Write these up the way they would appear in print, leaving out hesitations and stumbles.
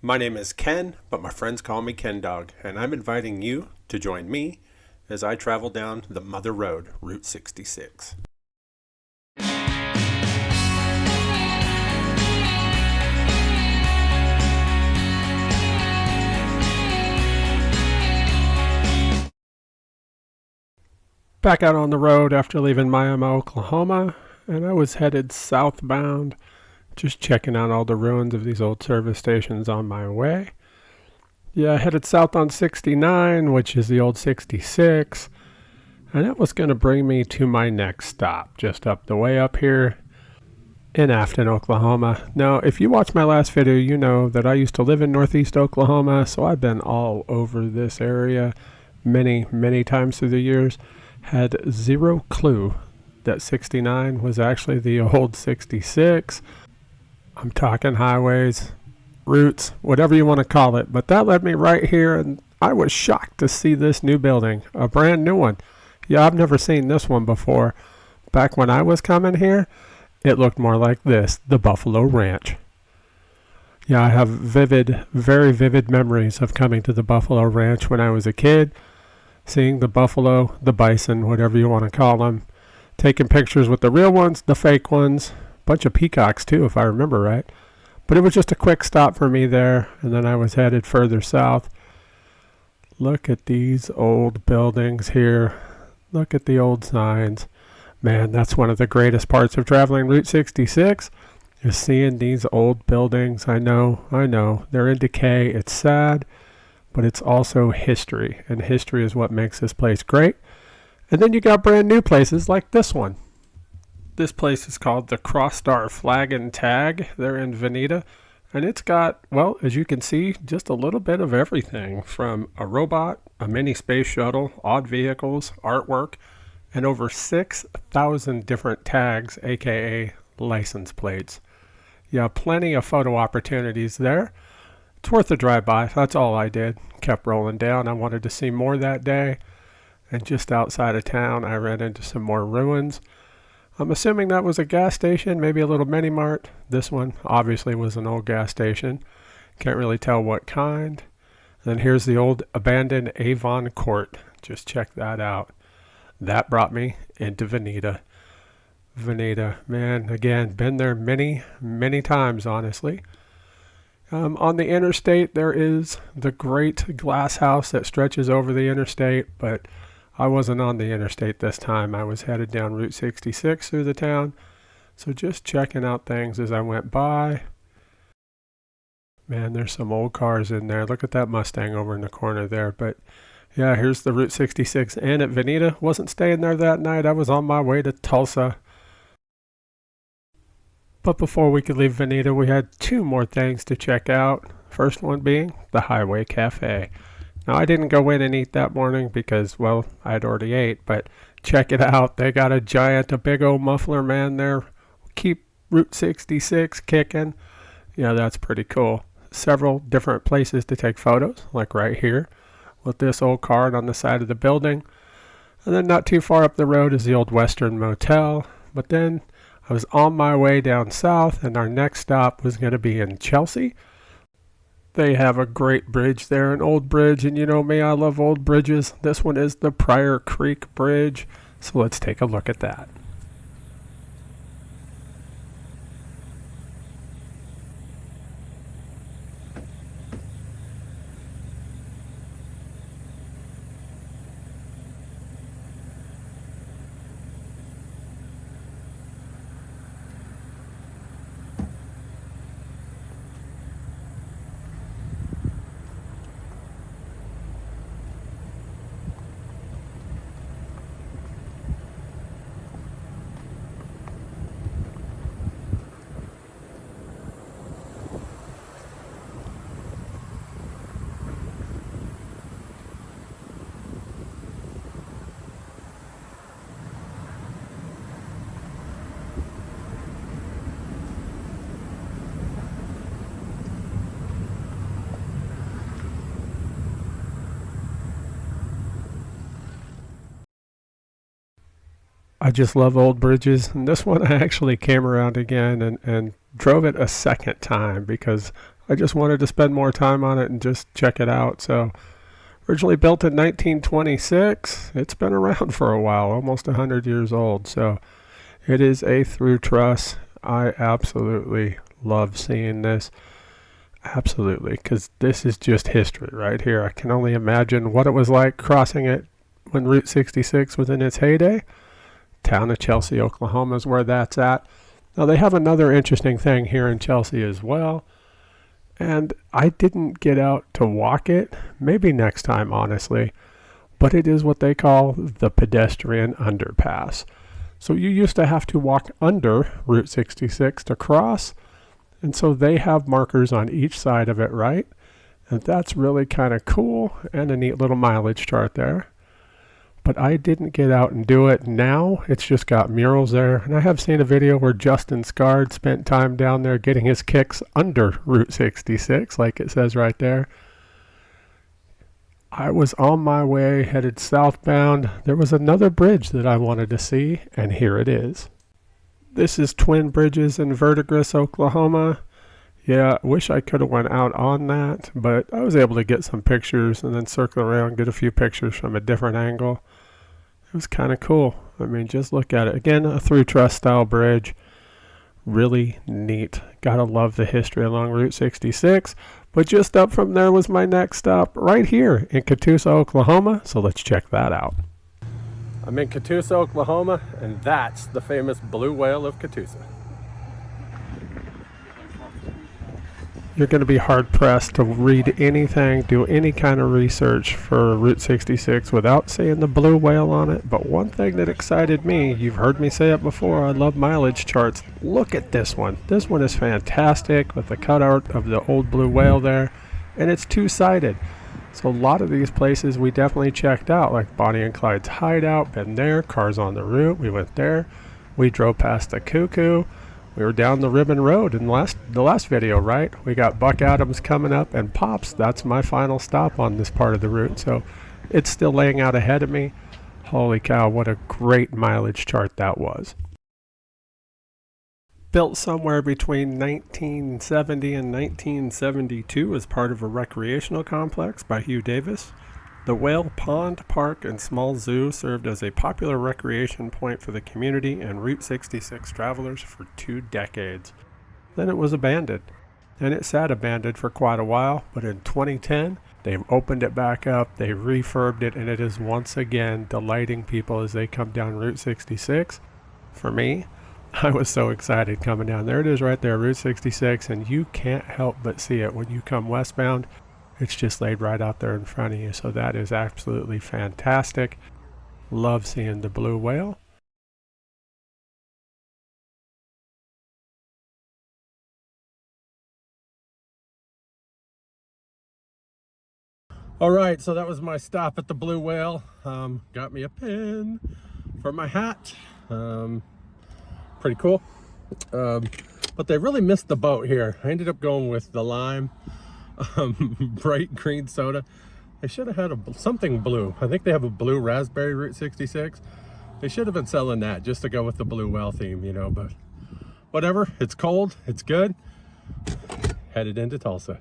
My name is Ken, but my friends call me Ken Dog, and I'm inviting you to join me as I travel down the Mother Road, Route 66. Back out on the road after leaving Miami, Oklahoma, and I was headed southbound, just checking out all the ruins of these old service stations on my way. Yeah, I headed south on 69, which is the old 66, and that was going to bring me to my next stop, just up the way up here in Afton, Oklahoma. Now, if you watched my last video, you know that I used to live in northeast Oklahoma, so I've been all over this area many times through the years. Had zero clue that 69 was actually the old 66. I'm talking highways, routes, whatever you want to call it, but that led me right here, and I was shocked to see this new building, a brand new one. Yeah, I've never seen this one before. Back when I was coming here, it looked more like this, the Buffalo Ranch. Yeah, I have very vivid memories of coming to the Buffalo Ranch when I was a kid, seeing the buffalo, the bison, whatever you want to call them, taking pictures with the real ones, the fake ones, bunch of peacocks too, if I remember right. But it was just a quick stop for me there, and then I was headed further south. Look at these old buildings here. Look at the old signs. Man, that's one of the greatest parts of traveling Route 66, is seeing these old buildings. I know, they're in decay. It's sad, but it's also history, and history is what makes this place great. And then you got brand new places like this one. This place is called the Cross Star Flag and Tag. They're in Vinita, and it's got, well, as you can see, just a little bit of everything, from a robot, a mini space shuttle, odd vehicles, artwork, and over 6,000 different tags, aka license plates. Yeah, plenty of photo opportunities there. It's worth a drive-by. That's all I did. Kept rolling down. I wanted to see more that day. And just outside of town, I ran into some more ruins. I'm assuming that was a gas station, maybe a little mini-mart. This one obviously was an old gas station. Can't really tell what kind. And then here's the old abandoned Avon Court. Just check that out. That brought me into Vinita. Vinita, man, again, been there many times, honestly. On the interstate, there is the great glass house that stretches over the interstate, but I wasn't on the interstate this time. I was headed down Route 66 through the town, so just checking out things as I went by. Man, there's some old cars in there. Look at that Mustang over in the corner there, but yeah, here's the Route 66 Inn at Vinita. Wasn't staying there that night. I was on my way to Tulsa. But before we could leave Vinita, we had two more things to check out. First one being the Highway Cafe. Now, I didn't go in and eat that morning because, well, I had already ate, but check it out. They got a big old muffler man there. Keep Route 66 kicking. Yeah, that's pretty cool. Several different places to take photos, like right here with this old card on the side of the building. And then not too far up the road is the old Western Motel. But then I was on my way down south, and our next stop was going to be in Chelsea. They have a great bridge there, an old bridge, and you know me, I love old bridges. This one is the Pryor Creek Bridge, so let's take a look at that. I just love old bridges, and this one I actually came around again and drove it a second time because I just wanted to spend more time on it and just check it out. So originally built in 1926, it's been around for a while, almost 100 years old. So it is a through truss. I absolutely love seeing this. Absolutely, because this is just history right here. I can only imagine what it was like crossing it when Route 66 was in its heyday. Town of Chelsea, Oklahoma is where that's at. Now they have another interesting thing here in Chelsea as well. And I didn't get out to walk it. Maybe next time, honestly. But it is what they call the pedestrian underpass. So you used to have to walk under Route 66 to cross. And so they have markers on each side of it, right? And that's really kind of cool and a neat little mileage chart there. But I didn't get out and do it. Now it's just got murals there. And I have seen a video where Justin Scard spent time down there getting his kicks under Route 66, like it says right there. I was on my way headed southbound. There was another bridge that I wanted to see, and here it is. This is Twin Bridges in Verdigris, Oklahoma. Yeah, I wish I could have went out on that, but I was able to get some pictures and then circle around, get a few pictures from a different angle. It was kind of cool. I mean, just look at it. Again, a through truss style bridge. Really neat. Gotta love the history along Route 66. But just up from there was my next stop right here in Catoosa, Oklahoma. So let's check that out. I'm in Catoosa, Oklahoma, and that's the famous Blue Whale of Catoosa. You're going to be hard-pressed to read anything, do any kind of research for Route 66 without seeing the Blue Whale on it. But one thing that excited me, you've heard me say it before, I love mileage charts. Look at this one. This one is fantastic with the cutout of the old Blue Whale there, and it's two-sided. So a lot of these places we definitely checked out, like Bonnie and Clyde's Hideout, been there, Cars on the Route, we went there. We drove past the Cuckoo. We were down the Ribbon Road in the last video, right? We got Buck Adams coming up and Pops. That's my final stop on this part of the route. So it's still laying out ahead of me. Holy cow, what a great mileage chart that was. Built somewhere between 1970 and 1972 as part of a recreational complex by Hugh Davis. The Whale Pond Park and small zoo served as a popular recreation point for the community and Route 66 travelers for 2 decades. Then it was abandoned, and it sat abandoned for quite a while, but in 2010, they opened it back up, they refurbed it, and it is once again delighting people as they come down Route 66. For me, I was so excited coming down. There it is right there, Route 66, and you can't help but see it when you come westbound. It's just laid right out there in front of you, so that is absolutely fantastic. Love seeing the Blue Whale. All right, so that was my stop at the Blue Whale. Got me a pin for my hat. Pretty cool. But they really missed the boat here. I ended up going with the lime. Bright green soda. They should have had something blue. I think they have a blue raspberry Route 66. They should have been selling that just to go with the Blue Whale theme, you know, but whatever. It's cold, it's good. Headed into Tulsa.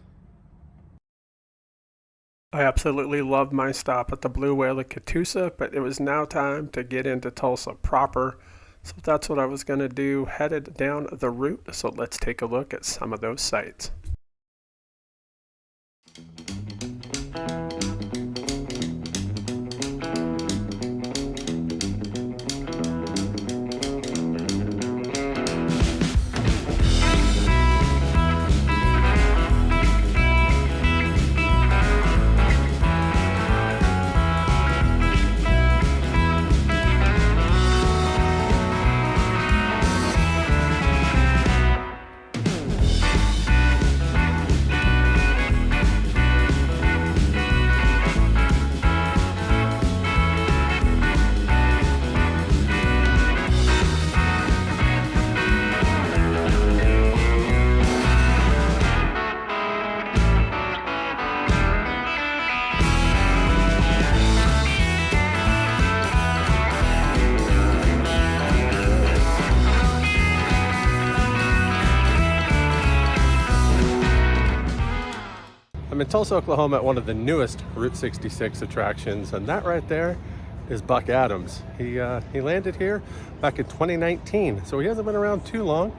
I absolutely loved my stop at the Blue Whale of Catoosa, but it was now time to get into Tulsa proper. So that's what I was going to do, headed down the route. So let's take a look at some of those sites. I'm in Tulsa, Oklahoma at one of the newest Route 66 attractions, and that right there is Buck Adams. He landed here back in 2019, so he hasn't been around too long,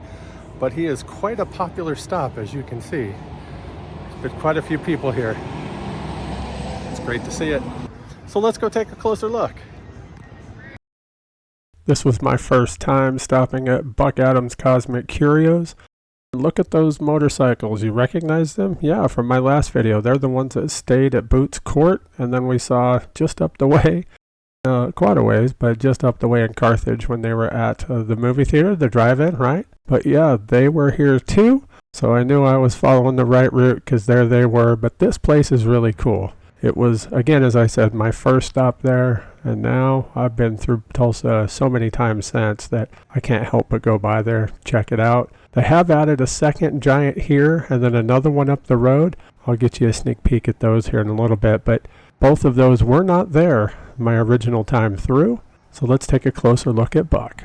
but he is quite a popular stop, as you can see. There's been quite a few people here. It's great to see it. So let's go take a closer look. This was my first time stopping at Buck Adams Cosmic Curios. Look at those motorcycles. You recognize them? Yeah, from my last video. They're the ones that stayed at Boots Court, and then we saw just up the way, quite a ways, but just up the way in Carthage when they were at the movie theater, the drive-in, right? But yeah, they were here too, so I knew I was following the right route because there they were. But this place is really cool. It was, again, as I said, my first stop there, and now I've been through Tulsa so many times since that I can't help but go by there, check it out. They have added a second giant here and then another one up the road. I'll get you a sneak peek at those here in a little bit, but both of those were not there my original time through. So let's take a closer look at Buck.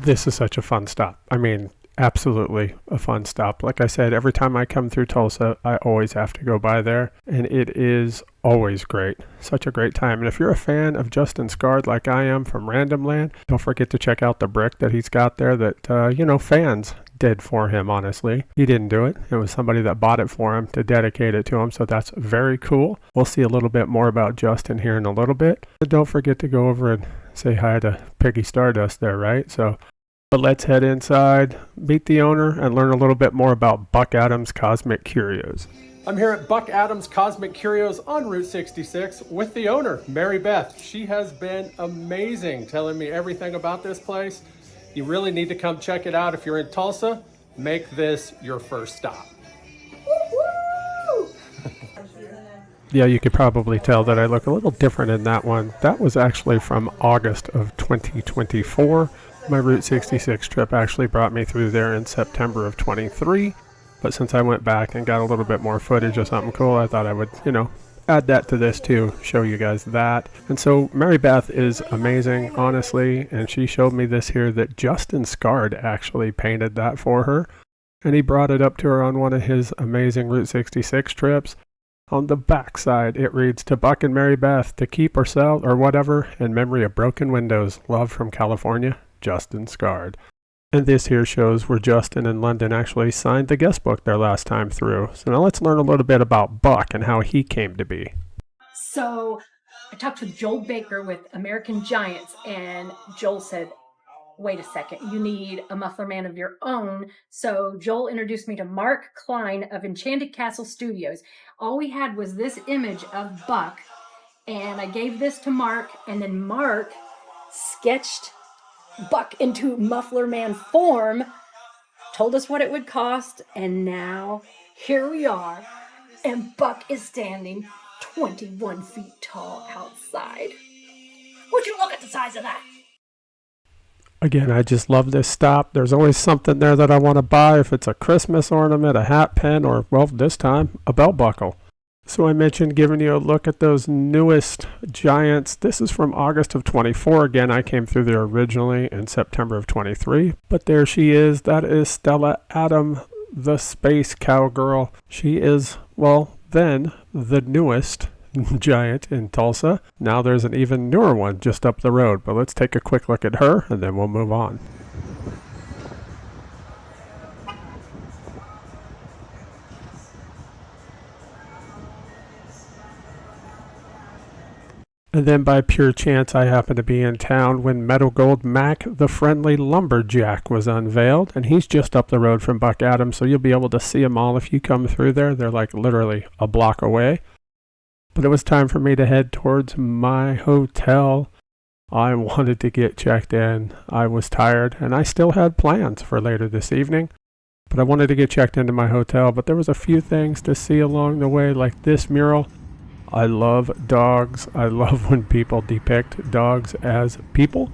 This is such a fun stop. I mean, absolutely a fun stop. Like I said, every time I come through Tulsa, I always have to go by there, and it is always great. Such a great time. And if you're a fan of Justin Scard like I am from Random Land, don't forget to check out the brick that he's got there that, fans did for him, honestly. He didn't do it. It was somebody that bought it for him to dedicate it to him, so that's very cool. We'll see a little bit more about Justin here in a little bit. But don't forget to go over and say hi to Piggy Stardust there, right? But let's head inside, meet the owner, and learn a little bit more about Buck Adams Cosmic Curios. I'm here at Buck Adams Cosmic Curios on Route 66 with the owner, Mary Beth. She has been amazing telling me everything about this place. You really need to come check it out. If you're in Tulsa, make this your first stop. Yeah, you could probably tell that I look a little different in that one. That was actually from August of 2024. My Route 66 trip actually brought me through there in September of 23. But since I went back and got a little bit more footage of something cool, I thought I would, add that to this too, show you guys that. And so Mary Beth is amazing, honestly, and she showed me this here that Justin Scard actually painted that for her. And he brought it up to her on one of his amazing Route 66 trips. On the back side, it reads, "To Buck and Mary Beth, to keep or sell or whatever, in memory of broken windows. Love from California, Justin Scard." And this here shows where Justin and London actually signed the guest book their last time through. So now let's learn a little bit about Buck and how he came to be. So I talked with Joel Baker with American Giants, and Joel said, wait a second, you need a muffler man of your own. So Joel introduced me to Mark Klein of Enchanted Castle Studios. All we had was this image of Buck, and I gave this to Mark, and then Mark sketched Buck into muffler man form, told us what it would cost, and now here we are, and Buck is standing 21 feet tall outside. Would you look at the size of that? Again, I just love this stop. There's always something there that I want to buy, if it's a Christmas ornament, a hat pin, or, well, this time, a belt buckle. So I mentioned giving you a look at those newest Giants. This is from August of 24. Again, I came through there originally in September of 23. But there she is. That is Stella Adam, the space cowgirl. She is, well, then the newest Giant in Tulsa. Now there's an even newer one just up the road. But let's take a quick look at her, and then we'll move on. And then by pure chance, I happened to be in town when Metal Gold Mac, the friendly lumberjack, was unveiled. And he's just up the road from Buck Adams, so you'll be able to see them all if you come through there. They're like literally a block away. But it was time for me to head towards my hotel. I wanted to get checked in. I was tired, and I still had plans for later this evening. But I wanted to get checked into my hotel, but there was a few things to see along the way, like this mural. I love dogs. I love when people depict dogs as people.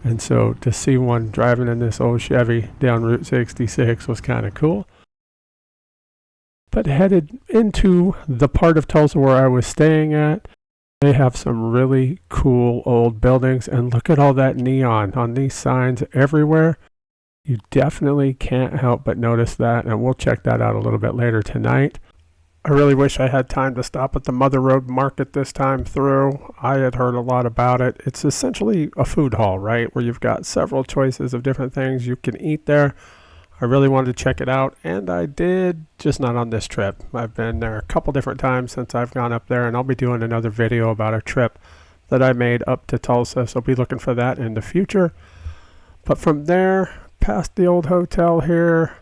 And so to see one driving in this old Chevy down Route 66 was kind of cool. But headed into the part of Tulsa where I was staying at, they have some really cool old buildings, and look at all that neon on these signs everywhere. You definitely can't help but notice that, and we'll check that out a little bit later tonight. I really wish I had time to stop at the Mother Road Market this time through. I had heard a lot about it. It's essentially a food hall, right, where you've got several choices of different things you can eat there. I really wanted to check it out, and I did, just not on this trip. I've been there a couple different times since I've gone up there, and I'll be doing another video about a trip that I made up to Tulsa, so be looking for that in the future. But from there, past the old hotel here,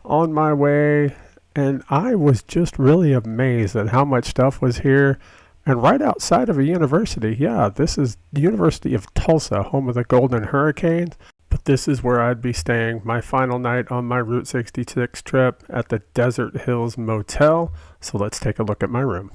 on my way, and I was just really amazed at how much stuff was here. And right outside of a university, yeah, this is the University of Tulsa, home of the Golden Hurricanes. But this is where I'd be staying my final night on my Route 66 trip at the Desert Hills Motel. So let's take a look at my room.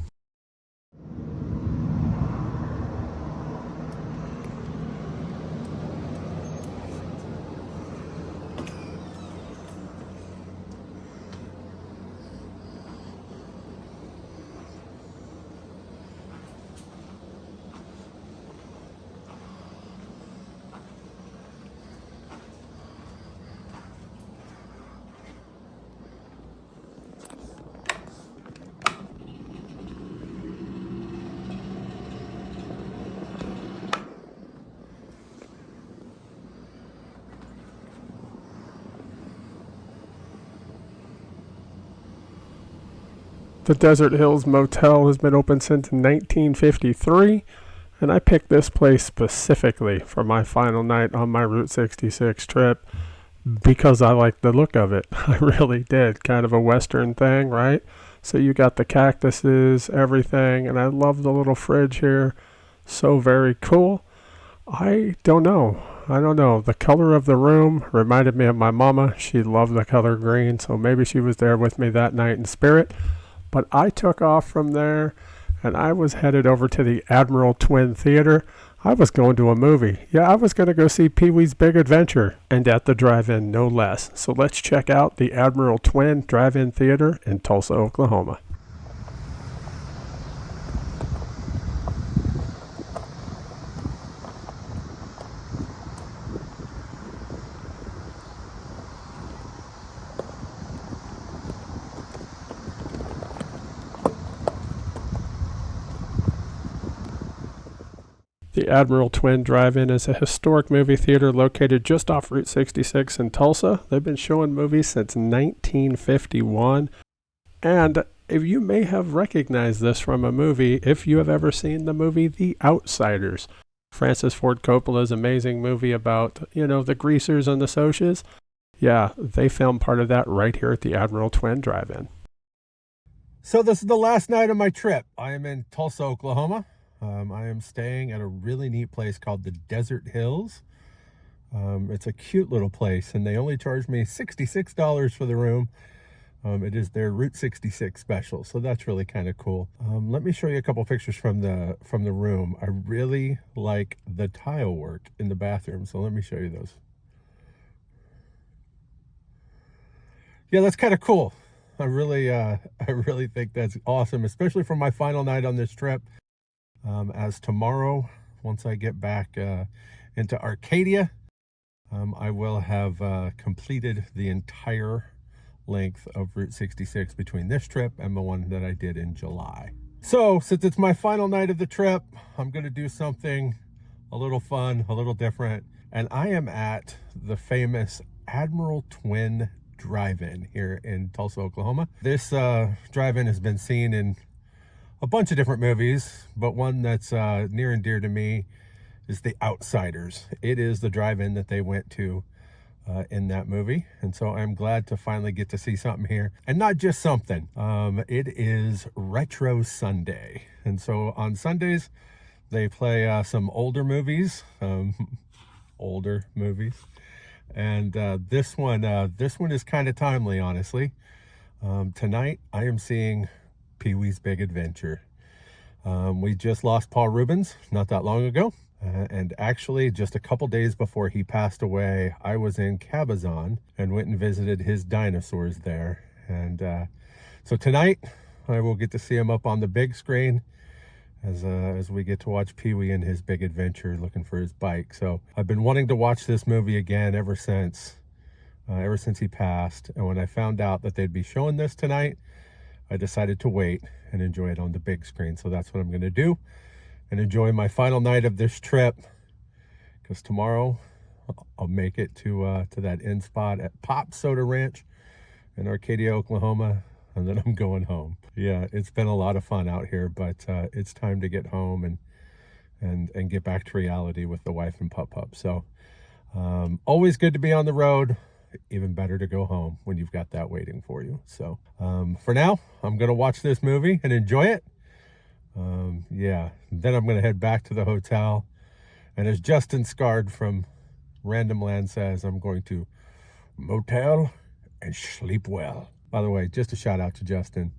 The Desert Hills Motel has been open since 1953, and I picked this place specifically for my final night on my Route 66 trip because I liked the look of it. I really did. Kind of a Western thing, right? So you got the cactuses, everything, and I love the little fridge here. So very cool. I don't know. The color of the room reminded me of my mama. She loved the color green, so maybe she was there with me that night in spirit. But I took off from there, and I was headed over to the Admiral Twin Theater. I was going to a movie. Yeah, I was going to go see Pee-wee's Big Adventure, and at the drive-in, no less. So let's check out the Admiral Twin Drive-In Theater in Tulsa, Oklahoma. The Admiral Twin Drive-In is a historic movie theater located just off Route 66 in Tulsa. They've been showing movies since 1951. And if you may have recognized this from a movie if you have ever seen the movie The Outsiders. Francis Ford Coppola's amazing movie about, the greasers and the Socs. Yeah, they filmed part of that right here at the Admiral Twin Drive-In. So this is the last night of my trip. I am in Tulsa, Oklahoma. I am staying at a really neat place called the Desert Hills. It's a cute little place, and they only charged me $66 for the room. It is their Route 66 special, so that's really kind of cool. Let me show you a couple pictures from the room. I really like the tile work in the bathroom, so let me show you those. Yeah, that's kind of cool. I really think that's awesome, especially for my final night on this trip. As tomorrow, once I get back into Arcadia, I will have completed the entire length of Route 66 between this trip and the one that I did in July. So since it's my final night of the trip, I'm going to do something a little fun, a little different. And I am at the famous Admiral Twin Drive-In here in Tulsa, Oklahoma. This drive-in has been seen in a bunch of different movies, but one that's near and dear to me is The Outsiders. It is the drive-in that they went to in that movie, and so I'm glad to finally get to see something here, and not just something. It is Retro Sunday, and so on Sundays they play some older movies, and this one is kind of timely, honestly. Tonight I am seeing Pee-wee's Big Adventure. We just lost Paul Reubens not that long ago. And actually, just a couple days before he passed away, I was in Cabazon and went and visited his dinosaurs there. And so tonight, I will get to see him up on the big screen as we get to watch Pee-wee in his big adventure looking for his bike. So I've been wanting to watch this movie again ever since he passed. And when I found out that they'd be showing this tonight, I decided to wait and enjoy it on the big screen. So that's what I'm going to do, and enjoy my final night of this trip, because tomorrow I'll make it to that end spot at Pop Soda Ranch in Arcadia, Oklahoma, and then I'm going home. Yeah, it's been a lot of fun out here, but it's time to get home and get back to reality with the wife and pup. So always good to be on the road. Even better to go home when you've got that waiting for you. So for now, I'm going to watch this movie and enjoy it. Yeah, then I'm going to head back to the hotel. And as Justin Scarred from Random Land says, I'm going to motel and sleep well. By the way, just a shout out to Justin.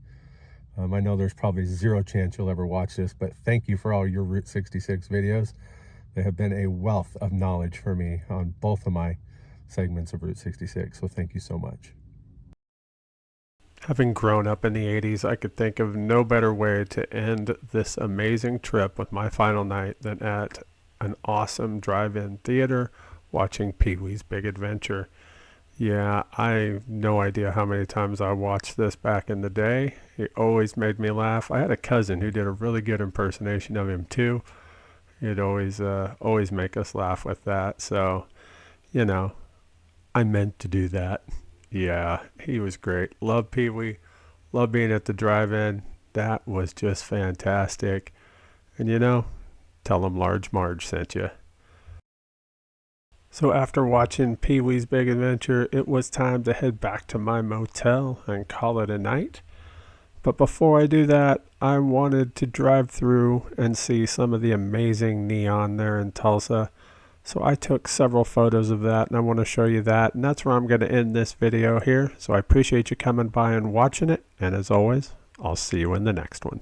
I know there's probably zero chance you'll ever watch this, but thank you for all your Route 66 videos. They have been a wealth of knowledge for me on both of my segments of Route 66, so thank you so much. Having grown up in the 80s, I could think of no better way to end this amazing trip with my final night than at an awesome drive-in theater watching Pee-wee's Big Adventure. Yeah, I have no idea how many times I watched this back in the day. It always made me laugh. I had a cousin who did a really good impersonation of him too. He'd always make us laugh with that. So, you know, I meant to do that. Yeah, he was great. Love Pee-wee. Love being at the drive-in. That was just fantastic. And you know, tell him Large Marge sent you. So after watching Pee-wee's Big Adventure, it was time to head back to my motel and call it a night. But before I do that, I wanted to drive through and see some of the amazing neon there in Tulsa. So I took several photos of that, and I want to show you that. And that's where I'm going to end this video here. So I appreciate you coming by and watching it. And as always, I'll see you in the next one.